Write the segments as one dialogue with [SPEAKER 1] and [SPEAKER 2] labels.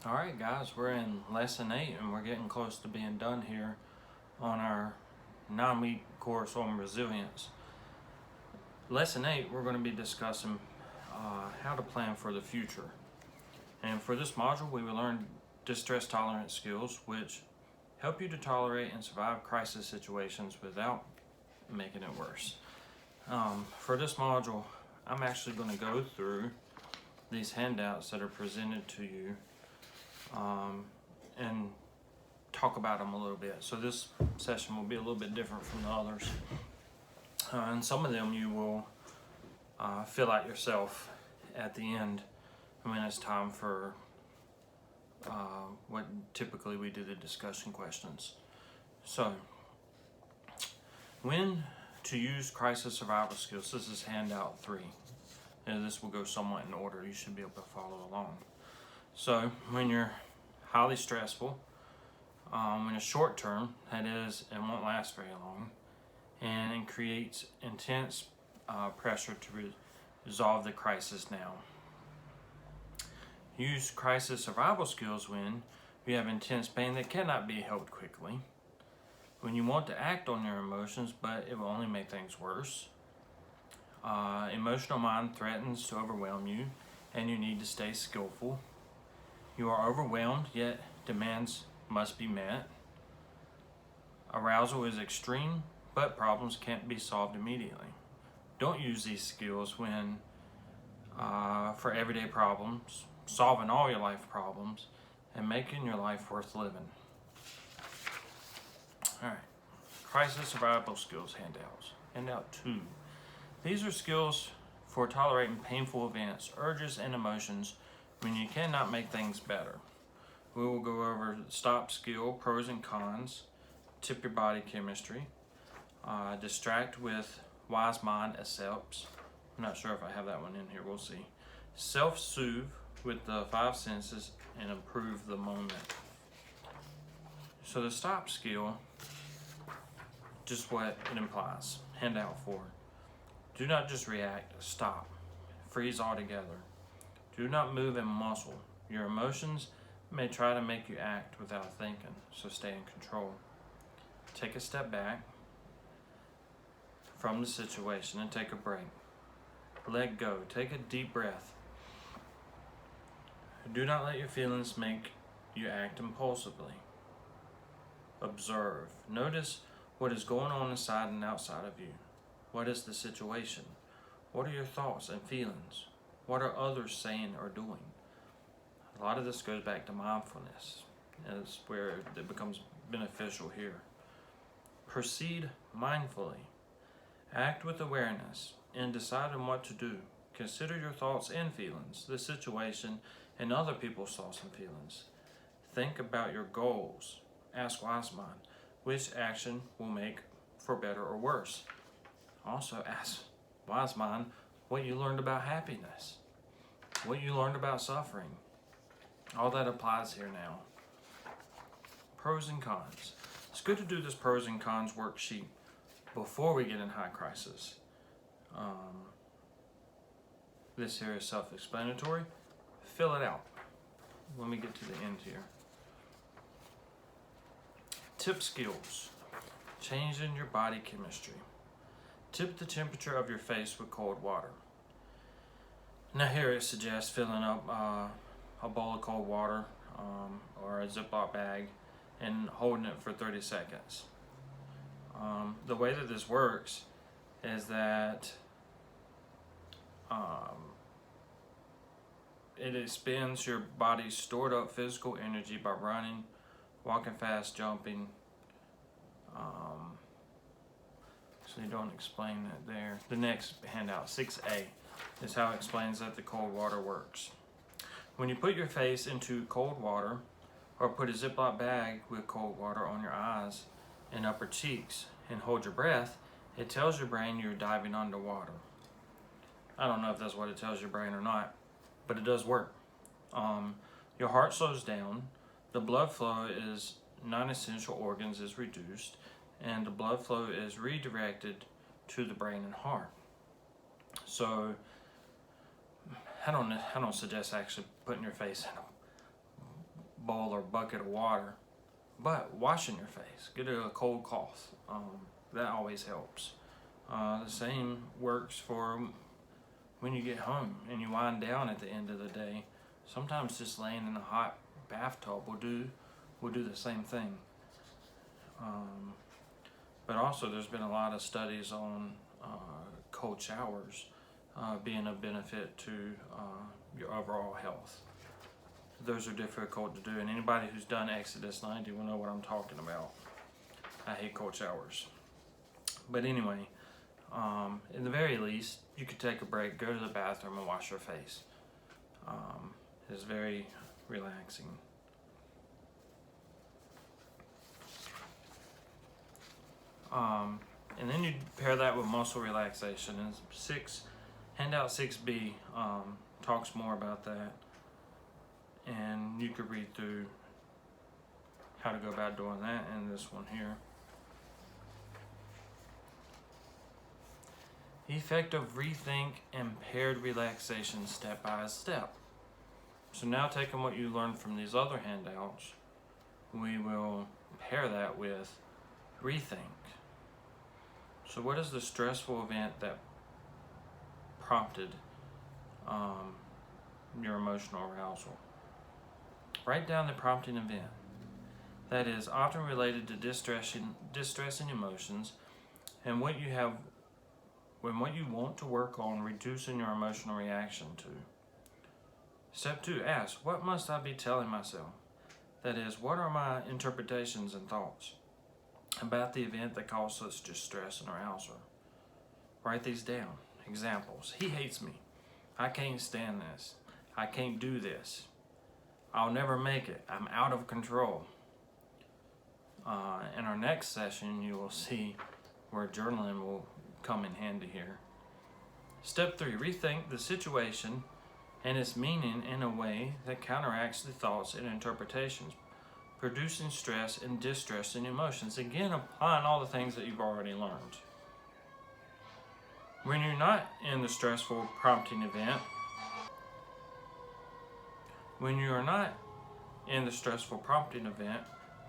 [SPEAKER 1] All right, guys, we're in lesson 8 and we're getting close to being done here on our 9-week course on resilience. Lesson 8, we're going to be discussing how to plan for the future. And for this module, we will learn distress tolerance skills, which help you to tolerate and survive crisis situations without making it worse. For this module, I'm actually going to go through these handouts that are presented to you and talk about them a little bit. So this session will be a little bit different from the others. And some of them you will fill out yourself at the end when it's time for what typically we do the discussion questions. So, when to use crisis survival skills. This is handout 3. And this will go somewhat in order. You should be able to follow along. So, when you're highly stressful, when it's short term, that is, it won't last very long, and it creates intense pressure to resolve the crisis now. Use crisis survival skills when you have intense pain that cannot be helped quickly, when you want to act on your emotions but it will only make things worse, emotional mind threatens to overwhelm you and you need to stay skillful, you are overwhelmed yet demands must be met, arousal is extreme but problems can't be solved immediately. Don't use these skills when for everyday problems, solving all your life problems, and making your life worth living. Alright, crisis survival skills handouts. Handout 2. These are skills for tolerating painful events, urges, and emotions when you cannot make things better. We will go over stop skill, pros and cons, tip your body chemistry, distract with wise mind accepts. I'm not sure if I have that one in here, we'll see. Self-soothe with the 5 senses and improve the moment. So the stop skill, just what it implies. Handout 4. Do not just react, stop. Freeze altogether. Do not move and muscle. Your emotions may try to make you act without thinking, so stay in control. Take a step back from the situation and take a break. Let go. Take a deep breath. Do not let your feelings make you act impulsively. Observe. Notice what is going on inside and outside of you. What is the situation? What are your thoughts and feelings? What are others saying or doing? A lot of this goes back to mindfulness. That's where it becomes beneficial here. Proceed mindfully. Act with awareness and decide on what to do. Consider your thoughts and feelings, the situation, and other people's thoughts and feelings. Think about your goals. Ask wise mind, which action will make for better or worse. Also ask wise mind what you learned about happiness, what you learned about suffering. All that applies here now. Pros and cons. It's good to do this pros and cons worksheet before we get in high crisis. This here is self-explanatory. Fill it out when we get to the end here. Tip skills. Changing your body chemistry. Tip the temperature of your face with cold water. Now here it suggests filling up a bowl of cold water or a Ziploc bag and holding it for 30 seconds. The way that this works is that it expends your body's stored up physical energy by running, walking fast, jumping. So you don't explain that there. The next handout, 6A, is how it explains that the cold water works. When you put your face into cold water or put a Ziploc bag with cold water on your eyes and upper cheeks and hold your breath, it tells your brain you're diving underwater. I don't know if that's what it tells your brain or not, but it does work. Your heart slows down, the blood flow is non-essential organs is reduced, and the blood flow is redirected to the brain and heart. So I don't suggest actually putting your face in bowl or bucket of water, but washing your face, get a cold cloth. That always helps. The same works for when you get home and you wind down at the end of the day. Sometimes just laying in a hot bathtub will do the same thing. But also there's been a lot of studies on cold showers being a benefit to your overall health. Those are difficult to do, and anybody who's done Exodus 90 will know what I'm talking about. I hate cold showers. But anyway, in the very least, you could take a break, go to the bathroom, and wash your face. It's very relaxing. And then you pair that with muscle relaxation. And handout 6B talks more about that. And you could read through how to go about doing that in this one here. Effective rethink and paired relaxation step by step. So now taking what you learned from these other handouts, we will pair that with rethink. So what is the stressful event that prompted your emotional arousal? Write down the prompting event. That is often related to distressing emotions and what you want to work on reducing your emotional reaction to. Step 2, ask, what must I be telling myself? That is, what are my interpretations and thoughts about the event that caused such distress and arousal? Write these down. Examples. He hates me. I can't stand this. I can't do this. I'll never make it. I'm out of control. In our next session, you will see where journaling will come in handy here. Step 3, rethink the situation and its meaning in a way that counteracts the thoughts and interpretations, producing stress and distressing emotions. Again, applying all the things that you've already learned. When you're not in the stressful prompting event,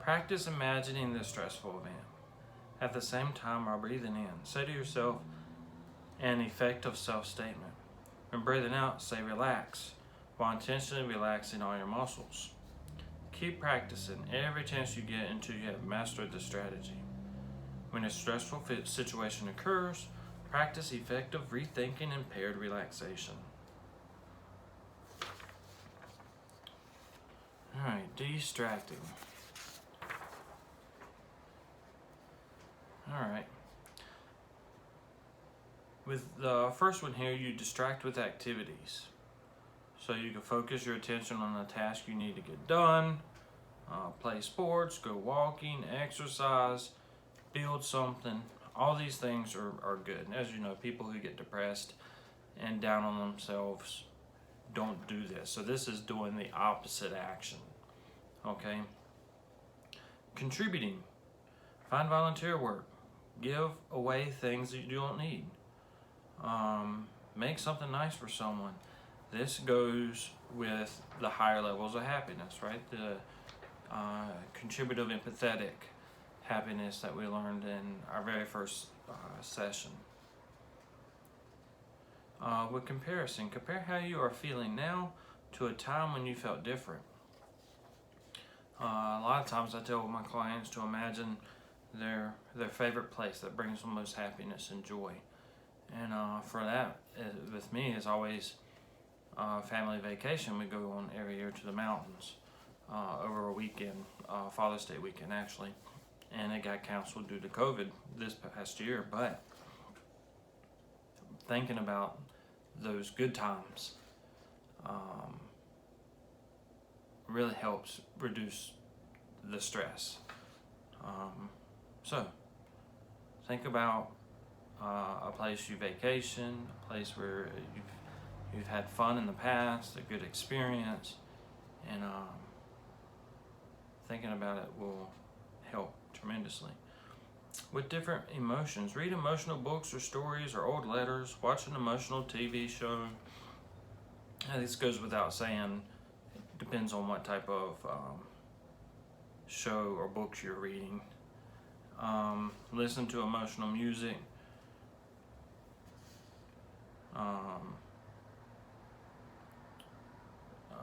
[SPEAKER 1] practice imagining the stressful event at the same time while breathing in. Say to yourself an effective self-statement. When breathing out, say relax, while intentionally relaxing all your muscles. Keep practicing every chance you get until you have mastered the strategy. When a stressful situation occurs, practice effective rethinking and paired relaxation. Alright, distracting. Alright. With the first one here, you distract with activities. So you can focus your attention on a task you need to get done, play sports, go walking, exercise, build something. All these things are good. As you know, people who get depressed and down on themselves don't do this. So this is doing the opposite action. Okay? Contributing. Find volunteer work. Give away things that you don't need. Make something nice for someone. This goes with the higher levels of happiness, right? The contributive empathetic happiness that we learned in our very first session. With comparison, compare how you are feeling now to a time when you felt different. A lot of times I tell my clients to imagine their favorite place that brings them most happiness and joy. And for that, with me, is always family vacation. We go on every year to the mountains over a weekend, Father's Day weekend actually. And it got canceled due to COVID this past year. But thinking about those good times really helps reduce the stress. So think about a place you vacation, a place where you've had fun in the past, a good experience, and thinking about it will help tremendously. With different emotions, read emotional books or stories or old letters, watch an emotional TV show. And this goes without saying, Depends on what type of show or books you're reading. Listen to emotional music.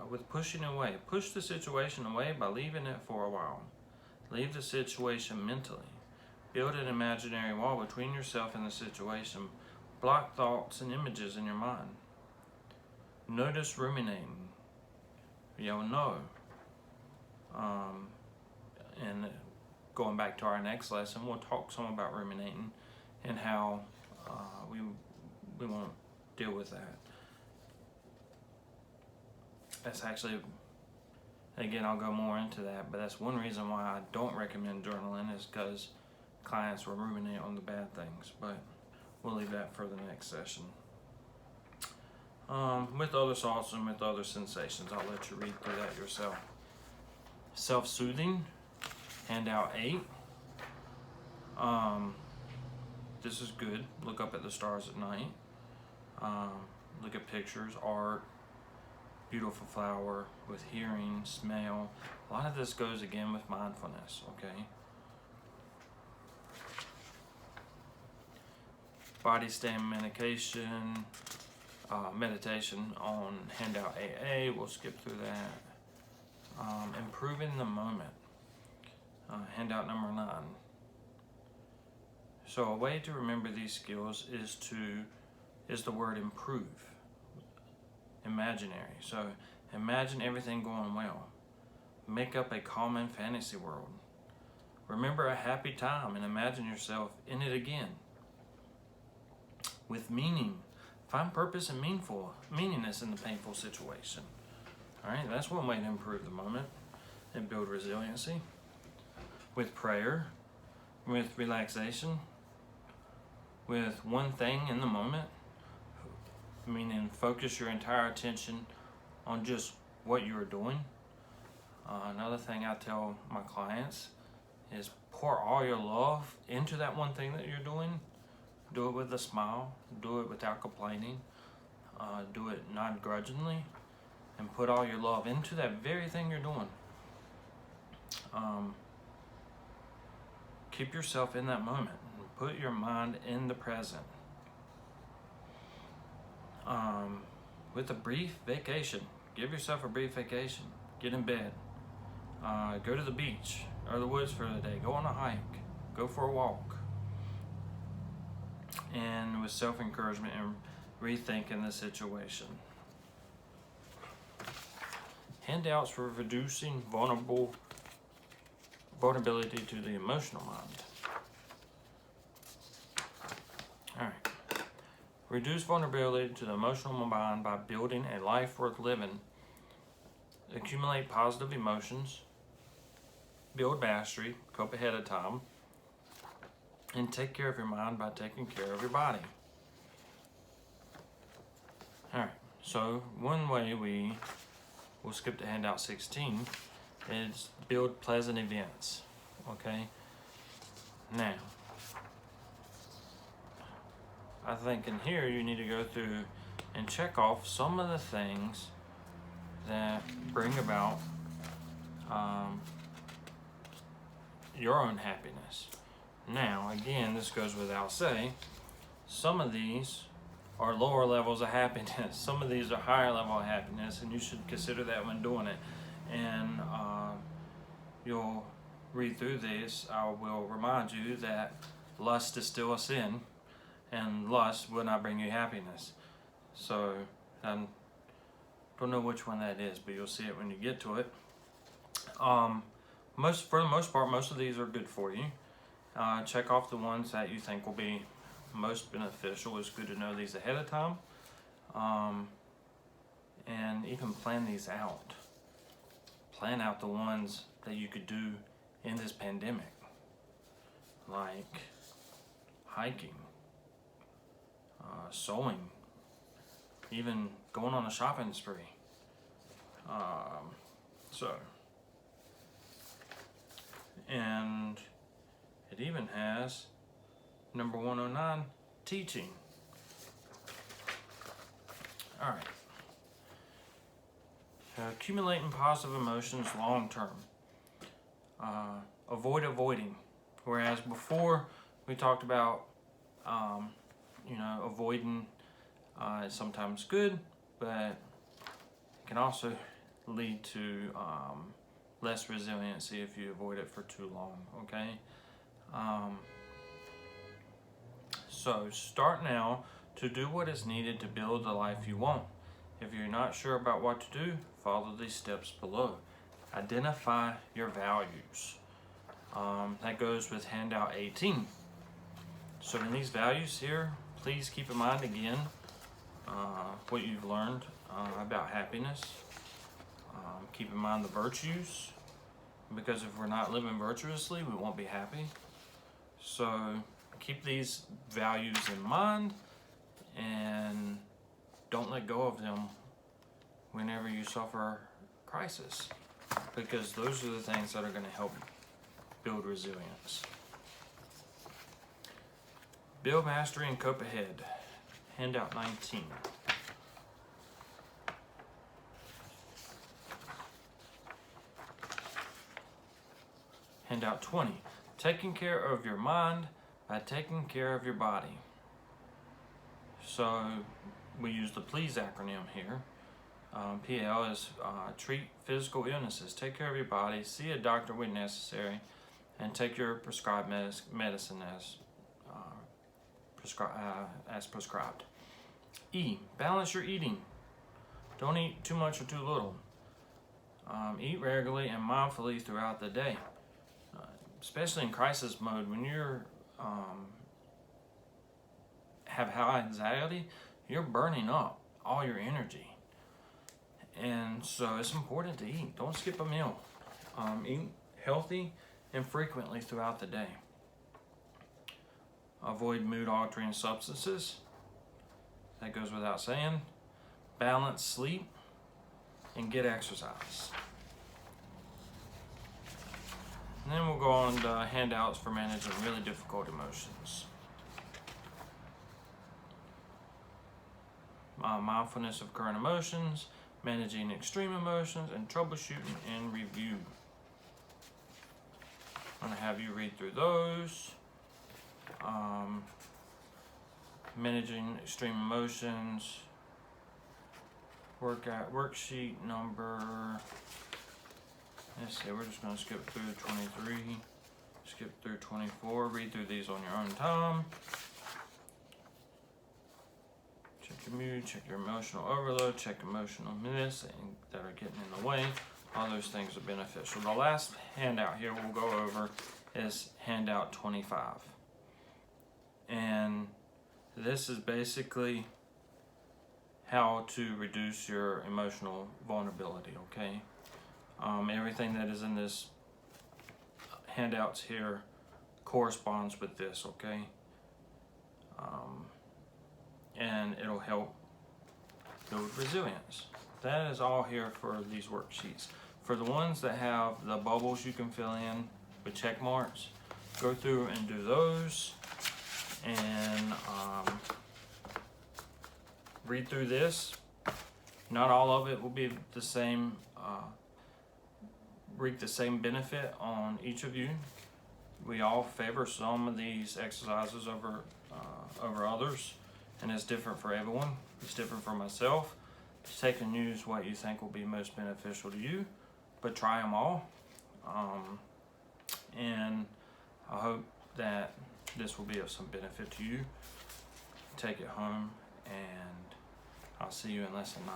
[SPEAKER 1] With pushing away, push the situation away by leaving it for a while. Leave the situation mentally. Build an imaginary wall between yourself and the situation. Block thoughts and images in your mind. Notice ruminating. You'll know. And going back to our next lesson, we'll talk some about ruminating and how we won't deal with that. That's actually, again, I'll go more into that, but that's one reason why I don't recommend journaling, is because clients will ruminate on the bad things, but we'll leave that for the next session. With other thoughts and with other sensations, I'll let you read through that yourself. Self-soothing, handout 8. This is good. Look up at the stars at night. Look at pictures, art, beautiful flower with hearing, smell. A lot of this goes again with mindfulness, okay? Body stand meditation on handout AA. We'll skip through that. Improving the moment. Handout number 9. So a way to remember these skills is the word improve. Imaginary. So imagine everything going well. Make up a common fantasy world. Remember a happy time and imagine yourself in it again. With meaning. Find purpose and meaningless in the painful situation. Alright, that's one way to improve the moment and build resiliency. With prayer, with relaxation, with one thing in the moment, meaning focus your entire attention on just what you're doing. Another thing I tell my clients is pour all your love into that one thing that you're doing. Do it with a smile, do it without complaining, do it non-grudgingly, and put all your love into that very thing you're doing. Keep yourself in that moment. Put your mind in the present. With a brief vacation, give yourself a brief vacation. Get in bed. Go to the beach or the woods for the day. Go on a hike. Go for a walk. And with self-encouragement and rethinking the situation. Handouts for reducing vulnerability to the emotional mind. Alright. Reduce vulnerability to the emotional mind by building a life worth living. Accumulate positive emotions. Build mastery. Cope ahead of time. And take care of your mind by taking care of your body. Alright, so one way we'll skip to handout 16 is build pleasant events. Okay? Now, I think in here you need to go through and check off some of the things that bring about your own happiness. Now, again, this goes without saying, some of these are lower levels of happiness. Some of these are higher level of happiness, and you should consider that when doing it. And you'll read through this. I will remind you that lust is still a sin, and lust will not bring you happiness. So, I don't know which one that is, but you'll see it when you get to it. For the most part, most of these are good for you. Check off the ones that you think will be most beneficial. It's good to know these ahead of time. And even plan these out. Plan out the ones that you could do in this pandemic. Like hiking, sewing, even going on a shopping spree. And it even has number 109, teaching. All right. Accumulating positive emotions long term. Avoid avoiding. Whereas before we talked about, avoiding is sometimes good, but it can also lead to less resiliency if you avoid it for too long, okay? So start now to do what is needed to build the life you want. If you're not sure about what to do, follow these steps below. Identify your values. That goes with handout 18. So in these values here, please keep in mind again what you've learned about happiness. Keep in mind the virtues, because if we're not living virtuously, we won't be happy. So keep these values in mind and don't let go of them whenever you suffer crisis, because those are the things that are going to help build resilience. Build mastery and cope ahead. Handout 19. Handout 20. Taking care of your mind by taking care of your body. So we use the PLEASE acronym here. PL is treat physical illnesses, take care of your body, see a doctor when necessary, and take your prescribed medicine as prescribed. E, balance your eating. Don't eat too much or too little. Eat regularly and mindfully throughout the day. Especially in crisis mode, when you're have high anxiety, you're burning up all your energy. And so it's important to eat. Don't skip a meal. Eat healthy and frequently throughout the day. Avoid mood-altering substances. That goes without saying. Balance sleep and get exercise. And then we'll go on to handouts for managing really difficult emotions. Mindfulness of current emotions, managing extreme emotions, and troubleshooting and review. I'm going to have you read through those. Managing extreme emotions. Worksheet number, let's see, we're just going to skip through 23, skip through 24, read through these on your own time. Check your mood, check your emotional overload, check emotional minutes that are getting in the way. All those things are beneficial. The last handout here we'll go over is handout 25. And this is basically how to reduce your emotional vulnerability, okay? Everything that is in this handouts here corresponds with this, okay? And it'll help build resilience. That is all here for these worksheets. For the ones that have the bubbles you can fill in with check marks, go through and do those, and read through this. Not all of it will be the same, reap the same benefit on each of you. We all favor some of these exercises over others, and it's different for everyone. It's different for myself. Just take and use what you think will be most beneficial to you, but try them all. And I hope that this will be of some benefit to you. Take it home, and I'll see you in lesson 9.